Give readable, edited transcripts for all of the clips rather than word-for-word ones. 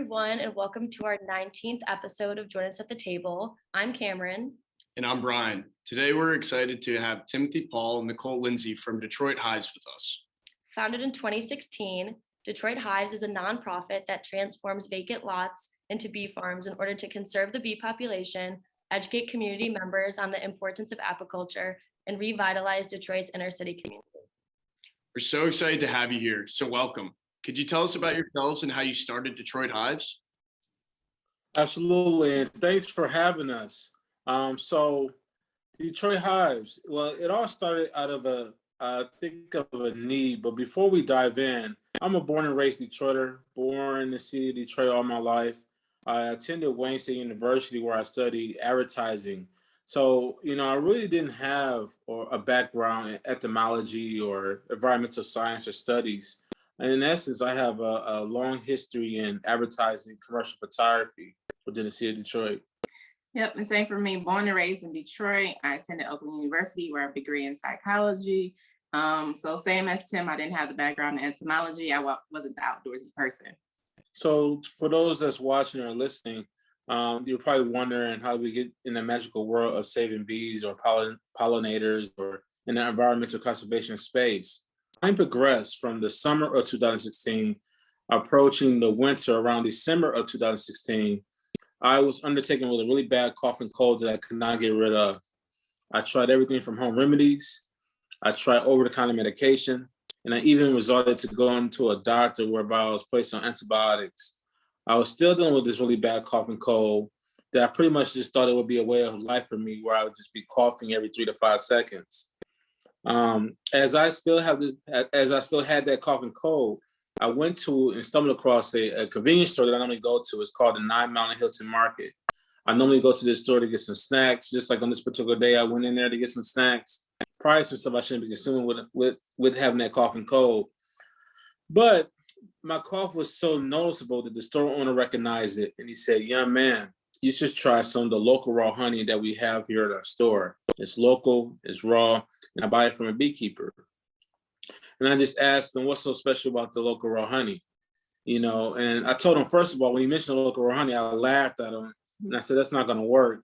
everyone, and welcome to our 19th episode of Join Us at the Table. I'm Cameron. And I'm Brian. Today, we're excited to have Timothy, Paule, and Nicole, Lindsey from Detroit Hives with us. Founded in 2016, Detroit Hives is a nonprofit that transforms vacant lots into bee farms in order to conserve the bee population, educate community members on the importance of apiculture, and revitalize Detroit's inner city community. We're so excited to have you here, so welcome. Could you tell us about yourselves and how you started Detroit Hives? Absolutely, and thanks for having us. So Detroit Hives, well, it all started out of I think of a need, but before we dive in, I'm a born and raised Detroiter, born in the city of Detroit all my life. I attended Wayne State University where I studied advertising. So, I really didn't have a background in etymology or environmental science or studies. And in essence, I have a long history in advertising, commercial photography within the city of Detroit. Yep, and same for me. Born and raised in Detroit. I attended Oakland University where I have a degree in psychology. So same as Tim, I didn't have the background in entomology. I wasn't the outdoorsy person. So for those that's watching or listening, you're probably wondering how do we get in the magical world of saving bees or pollinators or in the environmental conservation space. Time progressed from the summer of 2016, approaching the winter around December of 2016. I was undertaken with a really bad cough and cold that I could not get rid of. I tried everything from home remedies. I tried over-the-counter medication, and I even resorted to going to a doctor whereby I was placed on antibiotics. I was still dealing with this really bad cough and cold that I pretty much just thought it would be a way of life for me where I would just be coughing every 3 to 5 seconds. As I still had that cough and cold, I went to and stumbled across a convenience store that I normally go to. It's called the 9 Mile and Hilton Market. I normally go to this store to get some snacks. Just like on this particular day, I went in there to get some snacks. Probably some stuff I shouldn't be consuming with having that cough and cold. But my cough was so noticeable that the store owner recognized it. And he said, "Young man, you should try some of the local raw honey that we have here at our store. It's local, it's raw, and I buy it from a beekeeper." And I just asked him, what's so special about the local raw honey? And I told him, first of all, when he mentioned the local raw honey, I laughed at him. And I said, that's not going to work.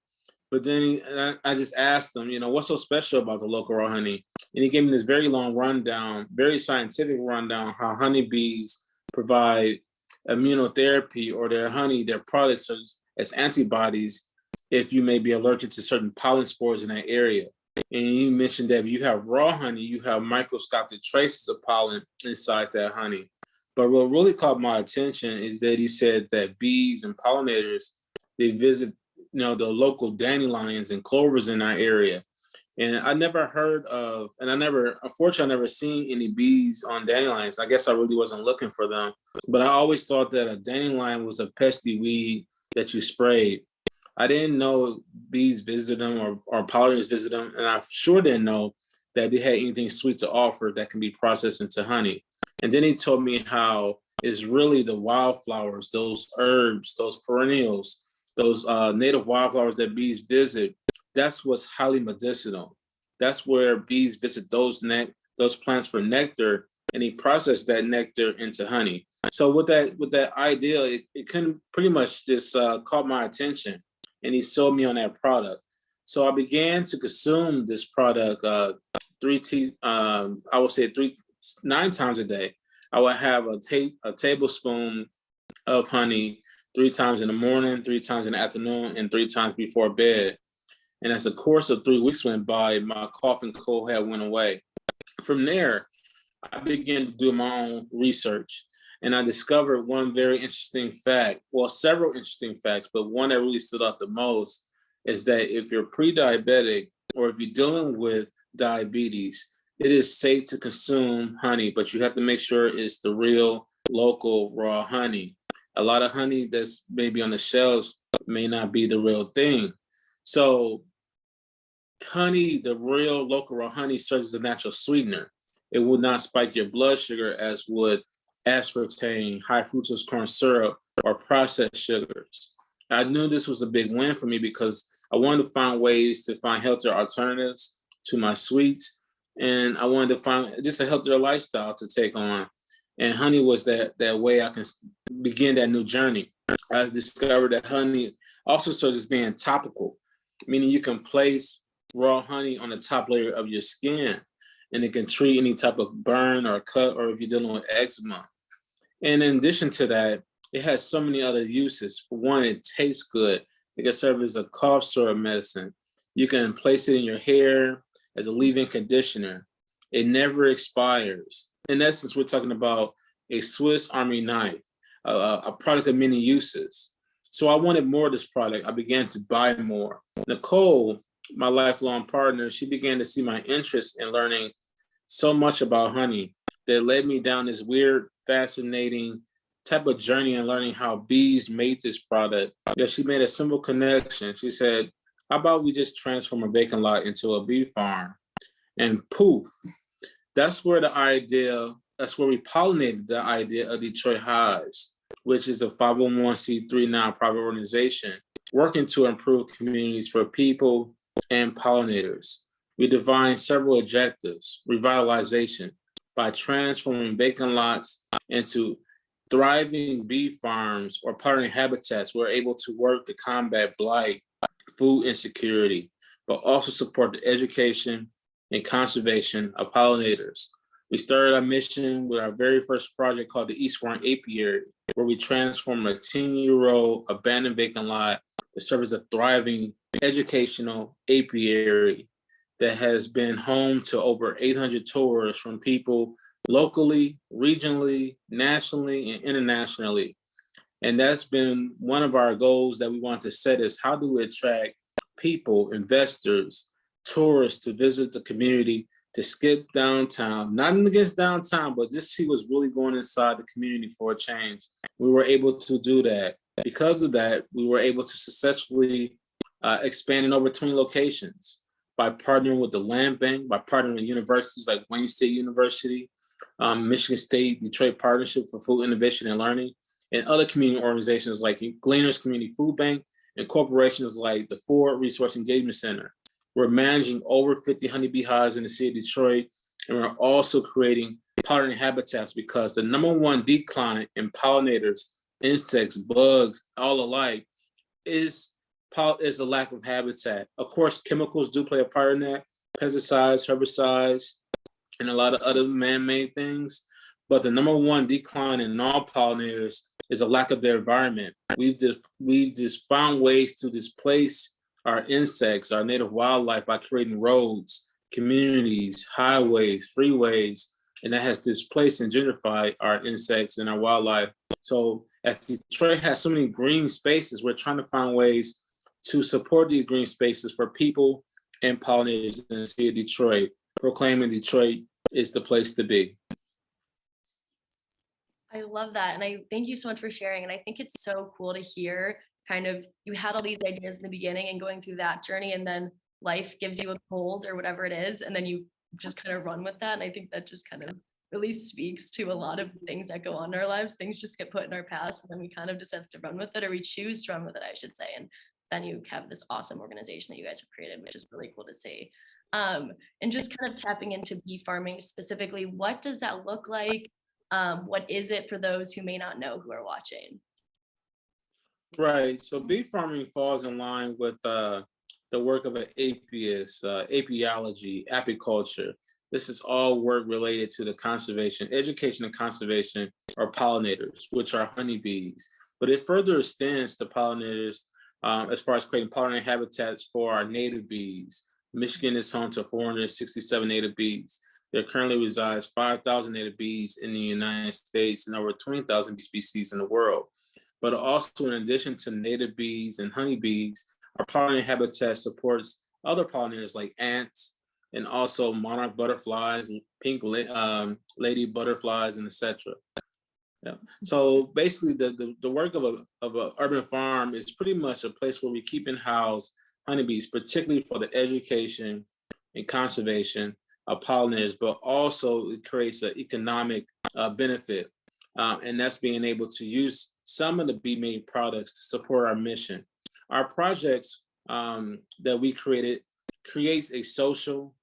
But then I just asked him, what's so special about the local raw honey? And he gave me this very long rundown, very scientific rundown, how honeybees provide immunotherapy or their honey, their products as antibodies if you may be allergic to certain pollen spores in that area. And you mentioned that if you have raw honey, you have microscopic traces of pollen inside that honey. But what really caught my attention is that he said that bees and pollinators, they visit, the local dandelions and clovers in our area. And I never heard of, unfortunately, I never seen any bees on dandelions. I guess I really wasn't looking for them. But I always thought that a dandelion was a pesky weed that you sprayed. I didn't know bees visit them or pollinators visit them, and I sure didn't know that they had anything sweet to offer that can be processed into honey. And then he told me how it's really the wildflowers, those herbs, those perennials, those native wildflowers that bees visit. That's what's highly medicinal. That's where bees visit those plants for nectar, and he processed that nectar into honey. So with that idea, it can pretty much just caught my attention. And he sold me on that product. So I began to consume this product 9 times a day. I would have a tablespoon of honey 3 times in the morning, 3 times in the afternoon, and 3 times before bed. And as the course of 3 weeks went by, my cough and cold had went away. From there, I began to do my own research. And I discovered one very interesting fact, well, several interesting facts, but one that really stood out the most is that if you're pre-diabetic or if you're dealing with diabetes, it is safe to consume honey, but you have to make sure it's the real local raw honey. A lot of honey that's maybe on the shelves may not be the real thing. So honey, the real local raw honey serves as a natural sweetener. It will not spike your blood sugar as would aspartame, high fructose corn syrup, or processed sugars. I knew this was a big win for me because I wanted to find ways to find healthier alternatives to my sweets. And I wanted to find just a healthier lifestyle to take on. And honey was that way I can begin that new journey. I discovered that honey also serves as being topical, meaning you can place raw honey on the top layer of your skin, and it can treat any type of burn or cut, or if you're dealing with eczema. And in addition to that, it has so many other uses. For one, it tastes good. It can serve as a cough syrup medicine. You can place it in your hair as a leave-in conditioner. It never expires. In essence, we're talking about a Swiss Army knife, a product of many uses. So I wanted more of this product. I began to buy more. Nicole, my lifelong partner, she began to see my interest in learning so much about honey that led me down this weird, fascinating type of journey in learning how bees made this product. That she made a simple connection. She said, how about we just transform a vacant lot into a bee farm? And poof, that's where we pollinated the idea of Detroit Hives, which is a 501c3 nonprofit organization working to improve communities for people and pollinators. We defined several objectives: revitalization by transforming vacant lots into thriving bee farms or pollinator habitats. We're able to work to combat blight, food insecurity, but also support the education and conservation of pollinators. We started our mission with our very first project called the Eastbourne Apiary, where we transformed a 10-year-old abandoned vacant lot to serve as a thriving educational apiary that has been home to over 800 tours from people locally, regionally, nationally, and internationally. And that's been one of our goals that we want to set, is how do we attract people, investors, tourists to visit the community, to skip downtown, not against downtown, but just see what's really going inside the community for a change. We were able to do that. Because of that, we were able to successfully expand in over 20 locations by partnering with the Land Bank, by partnering with universities like Wayne State University, Michigan State Detroit Partnership for Food Innovation and Learning, and other community organizations like Gleaners Community Food Bank and corporations like the Ford Resource Engagement Center. We're managing over 50 honeybee hives in the city of Detroit, and we're also creating pollinator habitats, because the #1 decline in pollinators, insects, bugs, all alike, is a lack of habitat. Of course, chemicals do play a part in that, pesticides, herbicides, and a lot of other man-made things. But the #1 decline in all pollinators is a lack of their environment. We've just found ways to displace our insects, our native wildlife, by creating roads, communities, highways, freeways, and that has displaced and gentrified our insects and our wildlife. So as Detroit has so many green spaces, we're trying to find ways to support these green spaces for people and pollinators in the city of Detroit, proclaiming Detroit is the place to be. I love that. And I thank you so much for sharing. And I think it's so cool to hear kind of, you had all these ideas in the beginning and going through that journey, and then life gives you a cold or whatever it is, and then you just kind of run with that. And I think that just kind of really speaks to a lot of things that go on in our lives. Things just get put in our path, and then we kind of just have to run with it, or we choose to run with it, I should say. And then you have this awesome organization that you guys have created, which is really cool to see. And just kind of tapping into bee farming specifically, what does that look like? What is it for those who may not know, who are watching? Right. So bee farming falls in line with the work of an apiarist, apiology, apiculture. This is all work related to the conservation, education and conservation of pollinators, which are honeybees. But it further extends to pollinators as far as creating pollinator habitats for our native bees. Michigan is home to 467 native bees. There currently resides 5,000 native bees in the United States and over 20,000 bee species in the world. But also, in addition to native bees and honeybees, our pollinator habitat supports other pollinators like ants, and also monarch butterflies, pink lady butterflies, and etc. Yeah. So basically, the work of a urban farm is pretty much a place where we keep and house honeybees, particularly for the education and conservation of pollinators, but also it creates an economic benefit, and that's being able to use some of the bee-made products to support our mission. Our projects that we created creates a social,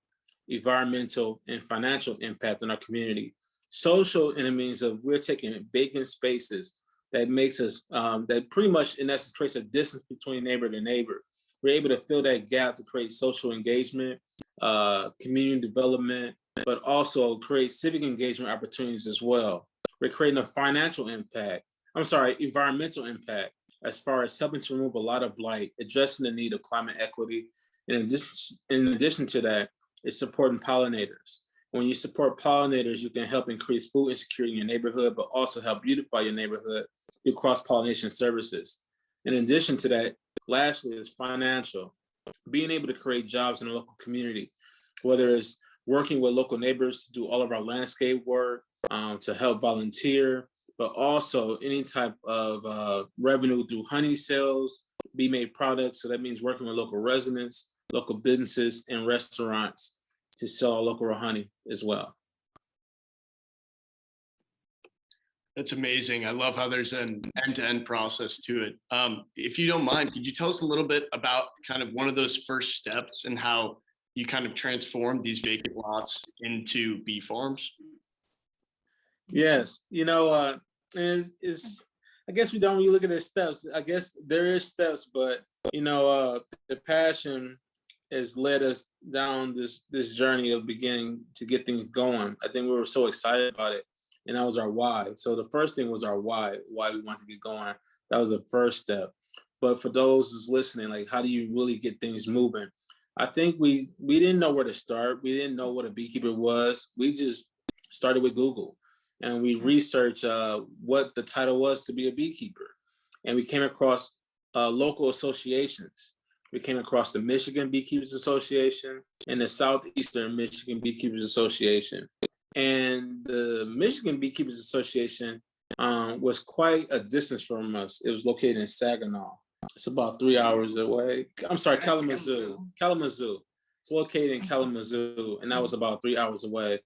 environmental, and financial impact on our community. Social in the means of we're taking vacant spaces that makes us, that pretty much in essence creates a distance between neighbor to neighbor. We're able to fill that gap to create social engagement, community development, but also create civic engagement opportunities as well. We're creating a financial impact, environmental impact, as far as helping to remove a lot of blight, addressing the need of climate equity. In addition to that, it's supporting pollinators. When you support pollinators, you can help increase food insecurity in your neighborhood, but also help beautify your neighborhood through cross-pollination services. In addition to that, lastly, is financial. Being able to create jobs in the local community, whether it's working with local neighbors to do all of our landscape work, to help volunteer, but also any type of revenue through honey sales, bee-made products. So that means working with local residents, local businesses, and restaurants to sell local honey as well. That's amazing. I love how there's an end-to-end process to it. If you don't mind, could you tell us a little bit about kind of one of those first steps and how you kind of transformed these vacant lots into bee farms? Yes, I guess we don't really look at the steps. I guess there is steps, but the passion has led us down this journey of beginning to get things going. I think we were so excited about it, and that was our why. So the first thing was our why we wanted to get going. That was the first step. But for those who's listening, like, how do you really get things moving? I think we didn't know where to start. We didn't know what a beekeeper was. We just started with Google, and we researched what the title was to be a beekeeper. And we came across local associations. We came across the Michigan Beekeepers Association and the Southeastern Michigan Beekeepers Association. And the Michigan Beekeepers Association was quite a distance from us. It was located in Saginaw. It's about 3 hours away. I'm sorry, Kalamazoo. It's located in Kalamazoo, and that was about 3 hours away.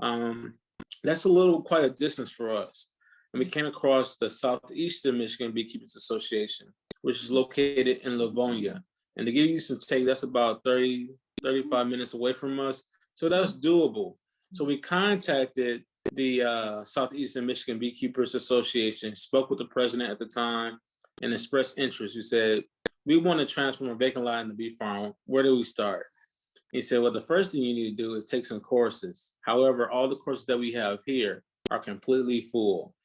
That's quite a distance for us. And we came across the Southeastern Michigan Beekeepers Association, which is located in Livonia. And to give you some take, that's about 35 minutes away from us. So that's doable. So we contacted the Southeastern Michigan Beekeepers Association, spoke with the president at the time, and expressed interest. We said, we want to transform a vacant lot into bee farm. Where do we start? He said, well, the first thing you need to do is take some courses. However, all the courses that we have here are completely full.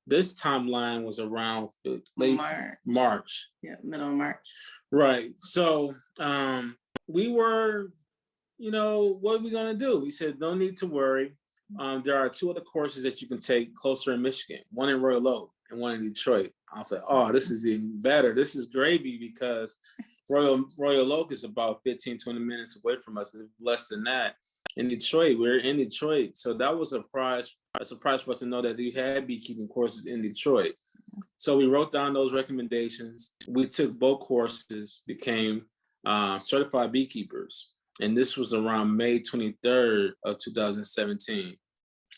This timeline was around late March. Yeah, middle of March. Right. So we were, what are we going to do? We said, no need to worry. There are 2 other courses that you can take closer in Michigan, one in Royal Oak and one in Detroit. I was like, oh, this is even better. This is gravy, because Royal Oak is about 15, 20 minutes away from us, less than that. In Detroit, we're in Detroit. So that was a surprise for us to know that we had beekeeping courses in Detroit. So we wrote down those recommendations. We took both courses, became certified beekeepers. And this was around May 23rd of 2017.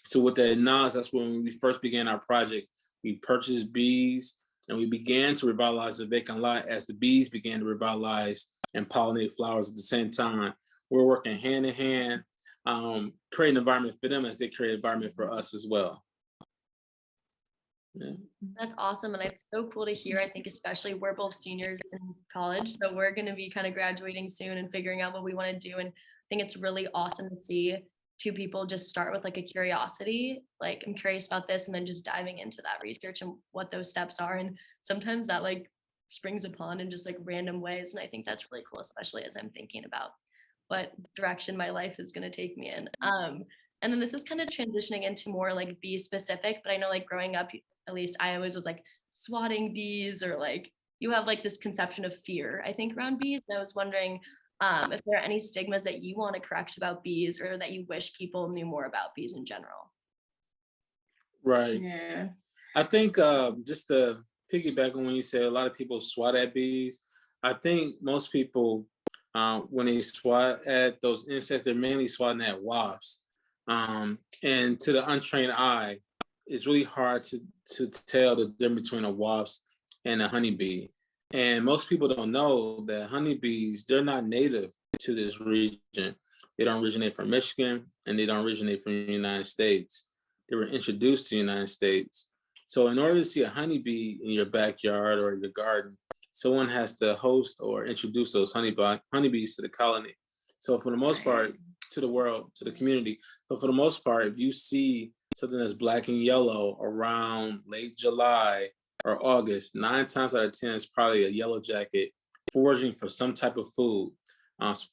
So with that knowledge, that's when we first began our project. We purchased bees, and we began to revitalize the vacant lot as the bees began to revitalize and pollinate flowers at the same time. We're working hand in hand, creating an environment for them as they create an environment for us as well. Yeah. That's awesome. And it's so cool to hear. I think especially we're both seniors in college, so we're going to be kind of graduating soon and figuring out what we want to do. And I think it's really awesome to see 2 people just start with like a curiosity, like, I'm curious about this, and then just diving into that research and what those steps are. And sometimes that like springs upon in just like random ways. And I think that's really cool, especially as I'm thinking about what direction my life is going to take me in. And then this is kind of transitioning into more like bee specific, but I know like growing up, at least I always was like swatting bees, or like you have like this conception of fear, I think, around bees. And I was wondering if there are any stigmas that you want to correct about bees, or that you wish people knew more about bees in general. Right. Yeah. I think just to piggyback on when you said a lot of people swat at bees, I think most people, when they swat at those insects, they're mainly swatting at wasps. And to the untrained eye, it's really hard to tell the difference between a wasp and a honeybee. And most people don't know that honeybees, they're not native to this region. They don't originate from Michigan, and they don't originate from the United States. They were introduced to the United States. So in order to see a honeybee in your backyard or your garden, someone has to host or introduce those honeybees to the colony. So for the most part, to the world, to the community. So for the most part, if you see something that's black and yellow around late July or August, 9 times out of 10 is probably a yellow jacket foraging for some type of food,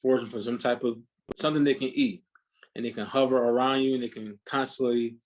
foraging for some type of something they can eat, and they can hover around you and they can constantly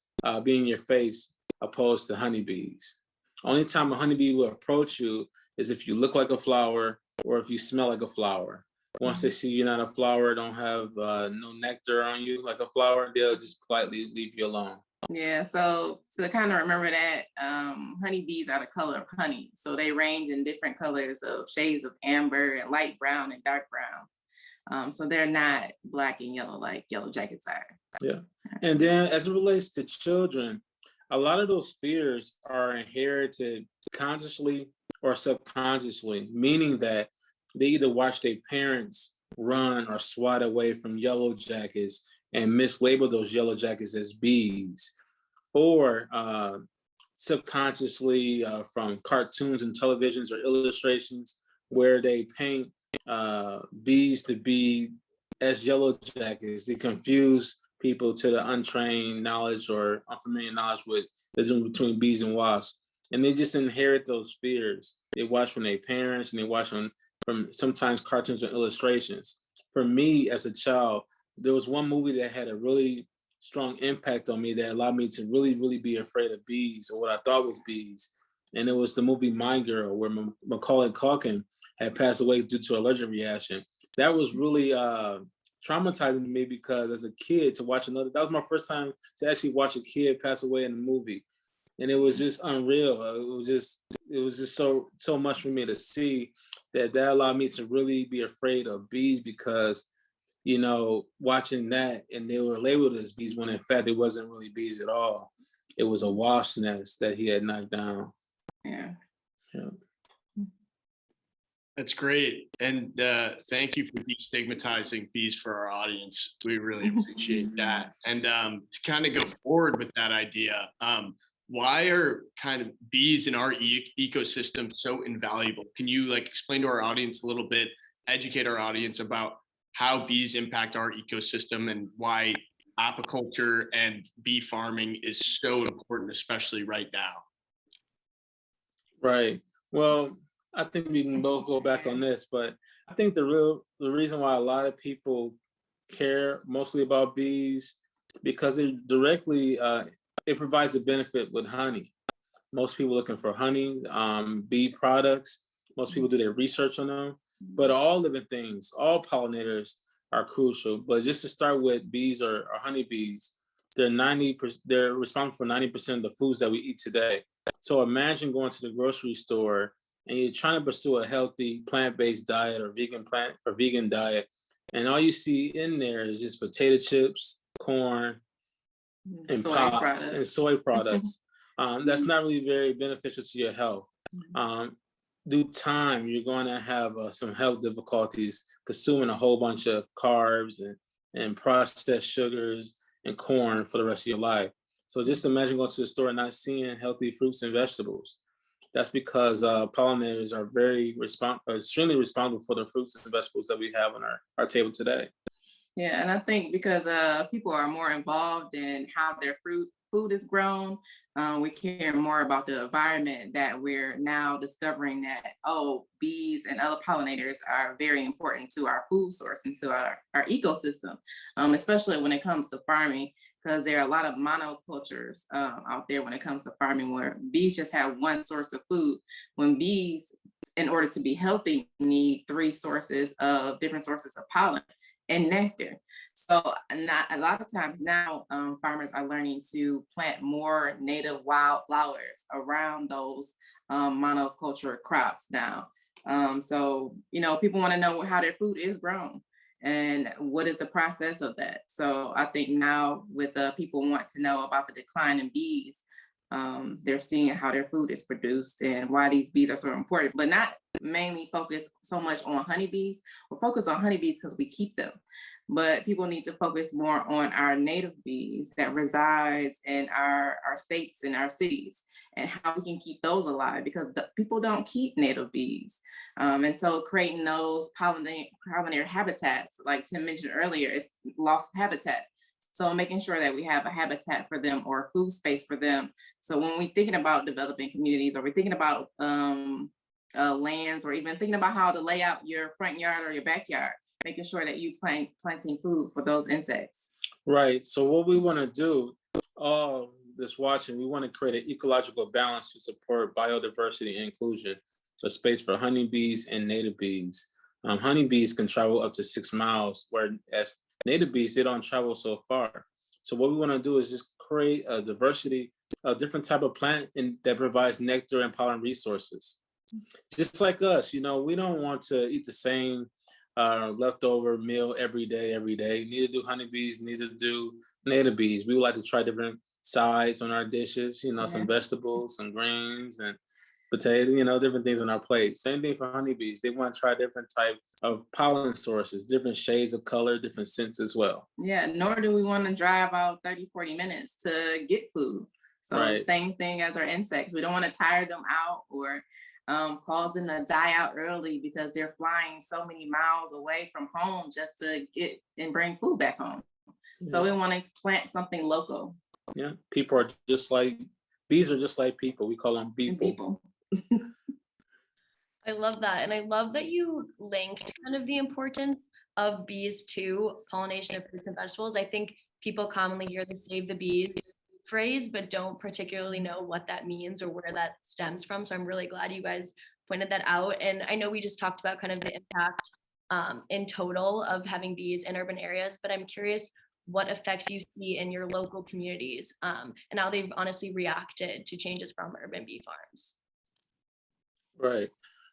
be in your face, opposed to honeybees. Only time a honeybee will approach you is if you look like a flower or if you smell like a flower. Once they see you're not a flower, don't have no nectar on you like a flower, they'll just politely leave you alone. Yeah, so to kind of remember that, honeybees are the color of honey. So they range in different colors of shades of amber and light brown and dark brown. So they're not black and yellow like yellow jackets are. Yeah. And then as it relates to children, a lot of those fears are inherited consciously or subconsciously, meaning that they either watch their parents run or swat away from yellow jackets and mislabel those yellow jackets as bees, or subconsciously from cartoons and televisions or illustrations where they paint bees to be as yellow jackets. They confuse people to the untrained knowledge or unfamiliar knowledge with the difference between bees and wasps. And they just inherit those fears. They watch from their parents and they watch from sometimes cartoons or illustrations. For me as a child, there was one movie that had a really strong impact on me that allowed me to really, really be afraid of bees, or what I thought was bees. And it was the movie Mind Girl, where Macaulay Culkin had passed away due to allergic reaction. That was really traumatizing to me, because as a kid to watch that was my first time to actually watch a kid pass away in a movie. And it was just unreal. It was just so much for me to see that allowed me to really be afraid of bees, because watching that, and they were labeled as bees when in fact it wasn't really bees at all. It was a wasp nest that he had knocked down. Yeah. That's great. And thank you for destigmatizing bees for our audience. We really appreciate that. And to kind of go forward with that idea, why are kind of bees in our ecosystem so invaluable? Can you explain to our audience a little bit, educate our audience about how bees impact our ecosystem and why apiculture and bee farming is so important, especially right now? Right. Well, I think we can both go back on this, but I think the reason why a lot of people care mostly about bees, because it directly it provides a benefit with honey. Most people looking for honey, bee products. Most people do their research on them. But all living things, all pollinators are crucial. But just to start with bees or honeybees, they're responsible for 90% of the foods that we eat today. So imagine going to the grocery store and you're trying to pursue a healthy plant-based diet or vegan diet, and all you see in there is just potato chips, corn, and soy products. That's not really very beneficial to your health. Due time, you're going to have some health difficulties consuming a whole bunch of carbs and processed sugars and corn for the rest of your life. So just imagine going to the store and not seeing healthy fruits and vegetables. That's because pollinators are extremely responsible for the fruits and vegetables that we have on our table today. Yeah, and I think because people are more involved in how their food is grown, we care more about the environment, that we're now discovering that, bees and other pollinators are very important to our food source and to our ecosystem, especially when it comes to farming, because there are a lot of monocultures out there when it comes to farming, where bees just have one source of food, when bees, in order to be healthy, need different sources of pollen and nectar. So a lot of times now, farmers are learning to plant more native wildflowers around those monoculture crops now. So, people want to know how their food is grown and what is the process of that. So I think now with people want to know about the decline in bees, they're seeing how their food is produced and why these bees are so important, but not mainly focus so much on honeybees. We're focused on honeybees because we keep them. but people need to focus more on our native bees that resides in our states and our cities, and how we can keep those alive, because the people don't keep native bees. And so creating those pollinator habitats, like Tim mentioned earlier, is lost habitat. So making sure that we have a habitat for them or a food space for them. So when we're thinking about developing communities, or we're thinking about lands, or even thinking about how to lay out your front yard or your backyard, making sure that you planting food for those insects. Right. So what we want to do, all this watching, we want to create an ecological balance to support biodiversity and inclusion, a space for honeybees and native bees. Honeybees can travel up to 6 miles, whereas native bees, they don't travel so far. So what we want to do is just create a diversity, a different type of plant that provides nectar and pollen resources. Just like us, we don't want to eat the same leftover meal every day. Neither do honeybees, neither do native bees. We would like to try different sides on our dishes, some vegetables, some greens, and potato, different things on our plate. Same thing for honeybees. They want to try different type of pollen sources, different shades of color, different scents as well. Yeah, nor do we want to drive out 30-40 minutes to get food. So Right. Same thing as our insects. We don't want to tire them out or cause them to die out early because they're flying so many miles away from home just to get and bring food back home. So we want to plant something local. Yeah, people are just like, bees are just like people. We call them People. I love that. And I love that you linked kind of the importance of bees to pollination of fruits and vegetables. I think people commonly hear the save the bees phrase, but don't particularly know what that means or where that stems from. So I'm really glad you guys pointed that out. And I know we just talked about kind of the impact in total of having bees in urban areas, but I'm curious what effects you see in your local communities and how they've honestly reacted to changes from urban bee farms. Right.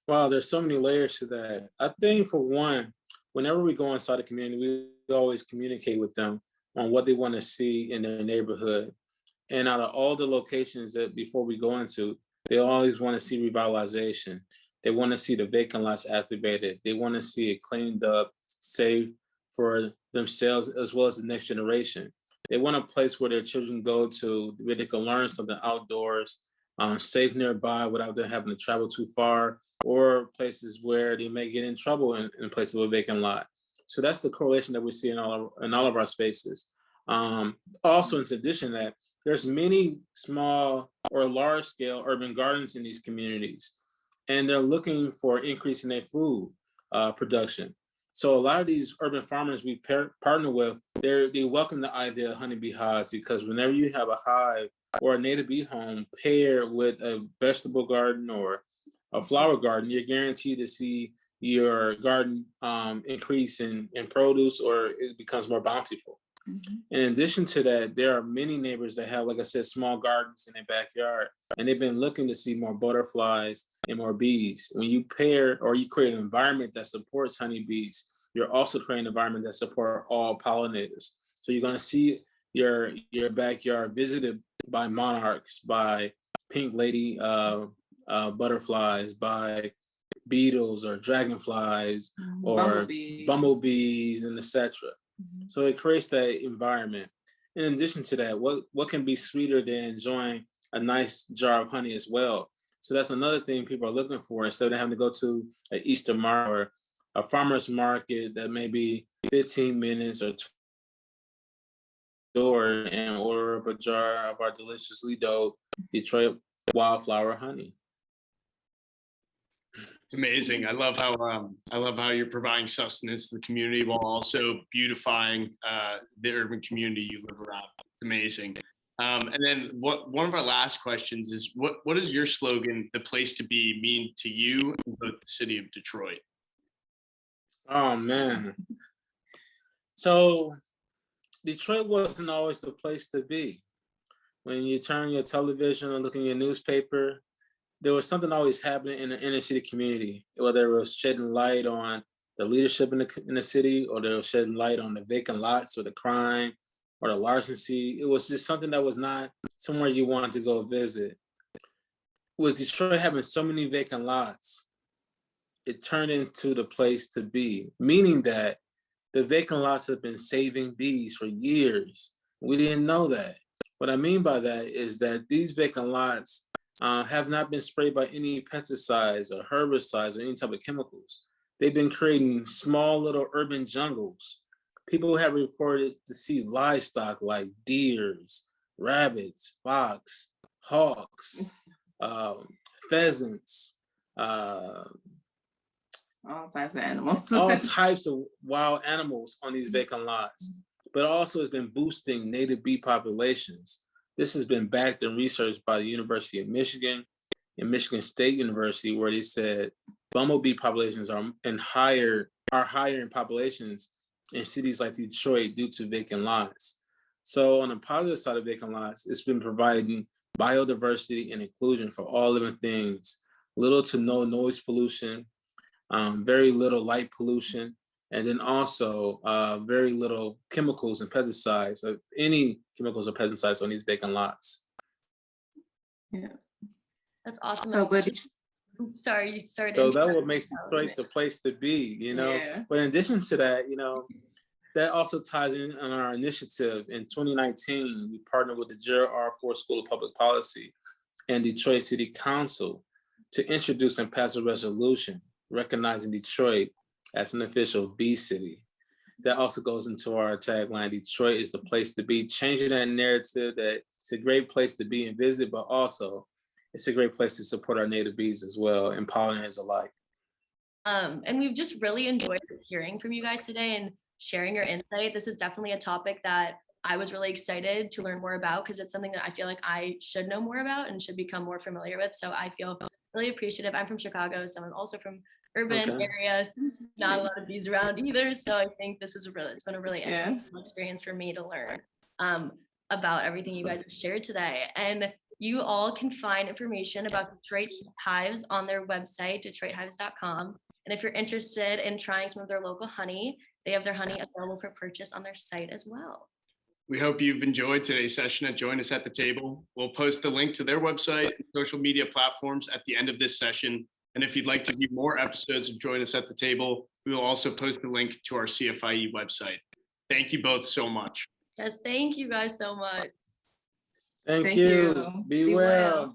Wow, there's so many layers to that. I think for one, whenever we go inside the community, we always communicate with them on what they want to see in their neighborhood. And out of all the locations that before we go into, they always want to see revitalization. They want to see the vacant lots activated. They want to see it cleaned up, safe for themselves as well as the next generation. They want a place where their children go to where they can learn something outdoors, safe nearby without them having to travel too far, or places where they may get in trouble in place of a vacant lot. So that's the correlation that we see in all of our spaces. Also, in addition to that, there's many small or large scale urban gardens in these communities, and they're looking for increase in their food production. So a lot of these urban farmers we partner with, they welcome the idea of honeybee hives, because whenever you have a hive or a native bee home paired with a vegetable garden or a flower garden, you're guaranteed to see your garden increase in produce, or it becomes more bountiful. In addition to that, there are many neighbors that have, like I said, small gardens in their backyard, and they've been looking to see more butterflies and more bees. When you pair or you create an environment that supports honeybees, you're also creating an environment that supports all pollinators. So you're going to see your backyard visited by monarchs, by pink lady butterflies, by beetles or dragonflies or bumblebees and etc. So it creates that environment. In addition to that, what can be sweeter than enjoying a nice jar of honey as well? So that's another thing people are looking for, instead of having to go to an Easter market or a farmer's market that may be 15 minutes or door and order up a jar of our deliciously doped Detroit wildflower honey. It's amazing. I love how you're providing sustenance to the community while also beautifying the urban community you live around. It's amazing. And then one of our last questions is what does your slogan, "The place to be," mean to you in both the city of Detroit? Oh man. So Detroit wasn't always the place to be. When you turn your television or look in your newspaper, there was something always happening in the inner city community, whether it was shedding light on the leadership in the city, or they were shedding light on the vacant lots or the crime or the larceny. It was just something that was not somewhere you wanted to go visit. With Detroit having so many vacant lots, it turned into the place to be, meaning that the vacant lots have been saving bees for years. We didn't know that. What I mean by that is that these vacant lots have not been sprayed by any pesticides or herbicides or any type of chemicals. They've been creating small little urban jungles. People have reported to see livestock like deers, rabbits, fox, hawks, pheasants, All types of animals. all types of wild animals on these vacant lots. But also it's been boosting native bee populations. This has been backed and researched by the University of Michigan and Michigan State University, where they said bumblebee populations are higher in populations in cities like Detroit due to vacant lots. So on the positive side of vacant lots, it's been providing biodiversity and inclusion for all living things, little to no noise pollution, very little light pollution, and then also very little chemicals and pesticides, of any chemicals or pesticides on these vacant lots. Yeah. That's awesome. So, but Sorry, you started. So that what makes Detroit the place to be, you know. Yeah. But in addition to that, you know, that also ties in on our initiative. In 2019, we partnered with the Gerald R. Ford School of Public Policy and Detroit City Council to introduce and pass a resolution recognizing Detroit as an official bee city. That also goes into our tagline, Detroit is the place to be, changing that narrative that it's a great place to be and visit, but also it's a great place to support our native bees as well, and pollinators alike. And we've just really enjoyed hearing from you guys today and sharing your insight. This is definitely a topic that I was really excited to learn more about, because it's something that I feel like I should know more about and should become more familiar with. So I feel really appreciative. I'm from Chicago, so I'm also from urban areas, not a lot of bees around either. So I think it's been a really interesting experience for me to learn about everything you guys have shared today. And you all can find information about Detroit Hives on their website, detroithives.com. And if you're interested in trying some of their local honey, they have their honey available for purchase on their site as well. We hope you've enjoyed today's session at Join Us at the Table. We'll post the link to their website and social media platforms at the end of this session. And if you'd like to view more episodes of Join Us at the Table, we will also post the link to our CFIE website. Thank you both so much. Yes, thank you guys so much. Thank you. Be well.